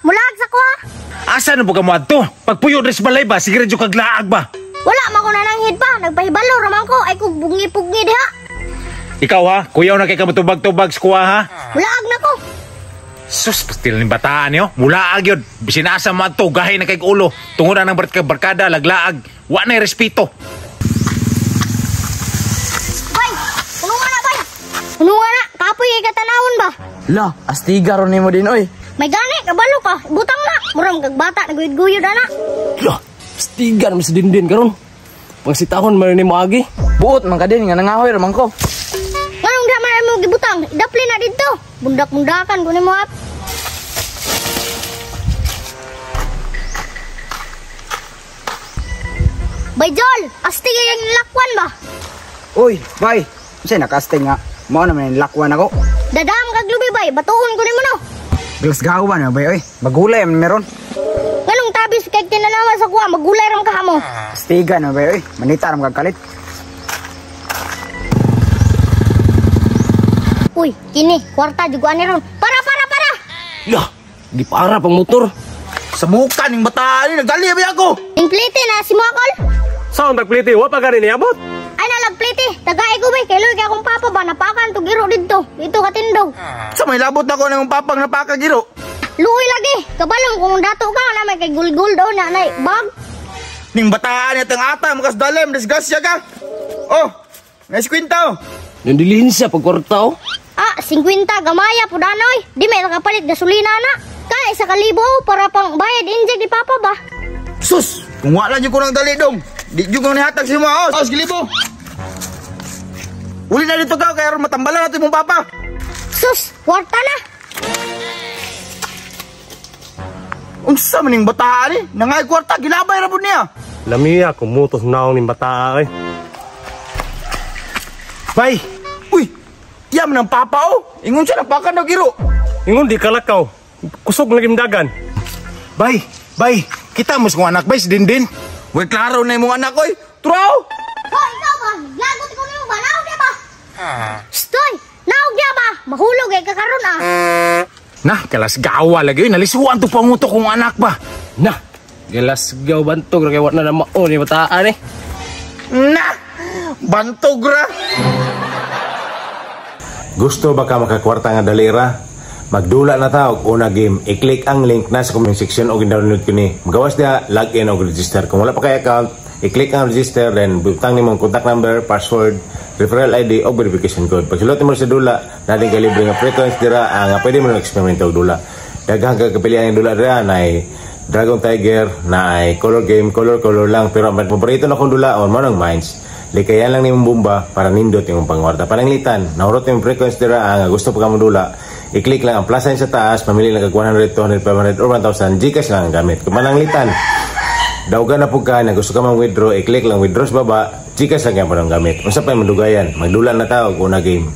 mulag sa kuha. Asa na po ka mo adto? Pagpuyo res balay ba? Sige radyo kaglaag ba? Wala man ko nananghid pa, nagpahibalo raman ko, ay kung bungi-pugi diha. Ikaw ha? Kuyaw na kay kamatubag-tubag sa kuha ha? Mulag na ko. Sus, pastil ng bataan niyo. Mulaag yun. Bisinasa mo adto, gahay na kay ulo. Tungod na ng barkada, laglaag. Wa na respeto. Bay, unungan na bay. Unungan na, kapoy ay katanawon ba? La, astiga ron nimo din oy. May gani, kabalo ka, butang na. Muram kag bata, naguyod-guyod na. La, astiga naman sa dindin karon. Pangsitahon man nimo agi. Buot man ka din nga nangahoy raman ko. Nganong di man mo gibutang, idapli na dito. Bundak-bundakan ko nimo at. Bay Jol, astig yung lakwan ba? Uy, bay. Kasi nakasting nga. Mao naman yung lakwan ako. Dadam kag lubi bay, batuon ko nimo no. Bilas gawan na bay, oy. Magulay man meron. Nganong tabis kay tinanawa sa kuha, magulay ram ka mo. Astiga na bay, oy. Manita ram kag kalit. Uy, kini, kwarta juga ani ron. Para. La, di para pang motor. Sa muka ning bataan ni nagali ba ako? Inplite na si Makol. Saan nagpliti? Wa pa gani niabot. Ay nalagplite, tagay ko bay, kailoy kay akong papa ba napakan to giro dito. Dito katindog. Sa may labot ako ng papang napakagiro. Luoy lagi, kabalong kung dato ka na may kay gulgul daw na nay bag. Ning bataan niya tang ata, makas dalem, disgrasya ka. Oh, nais kwinta oh. Yung dilihin siya pag kwarta oh. Ah, 50 gamaya po danoy. Di may nakapalit gasolina na. Kaya 1,000 para pang bayad inject di papa ba? Sus, kung wala niyo ko nang dali dong. Di niyo ko nihatag si mga os, gilibo. Uli na dito ka, kaya matambalan natin mong papa. Sus, kwarta na. Unsa man ning bataan ni? Nangay kwarta, gilabay ra pud niya. Lamia, kumutos naong ning bata eh. Bay, uy, yam ng papa oh. Ingon siya napakan na giro. Ingon di kalakaw. Kusog na gimdagan. Bay, kita mo sa anak bay, si Dindin. Uy, klaro na yung mga anak ko eh. Turaw! Hoy, ikaw ba? Lagot ko nimo ba? Naog niya ba? Stoy, naog niya ba? Mahulog ay kakaroon ah. Nah, kalas gawa lagi. Nalisuan to panguto kong anak ba. Na, gelas gaw bantog kay wa na mao ni bataan eh. Nah, bantog ra. Gusto ba ka makakwarta nga dalira? Magdula na ta og una game. I-click ang link na sa comment section o gin-download ko ni. Magawas dia login o register. Kung wala pa kay account, i-click ang register then butang nimo contact number, password, referral ID o verification code. Pag sulod mo sa dula, natin ka libre nga frequency dira nga pwede mo experiment og dula. Daghang kapilian ang dula dira na Dragon Tiger na ay color game, color lang pero ang paborito na kong dula on mo ng Mines. Likayan lang nimong bomba para nindot yung pangwarta. Pananglitan, naurot yung frequency dira nga gusto pa ka modula. I-click lang ang plus sign sa taas, mamili lang kag 100, 200, 500 or 1,000. Gcash lang ang gamit. Kung mananglitan, daugan na po ka na gusto ka mang withdraw, i-click lang withdraw sa baba, Gcash lang yan pa ng gamit. Unsa pa yung madugayan, magdula na tao kung na game.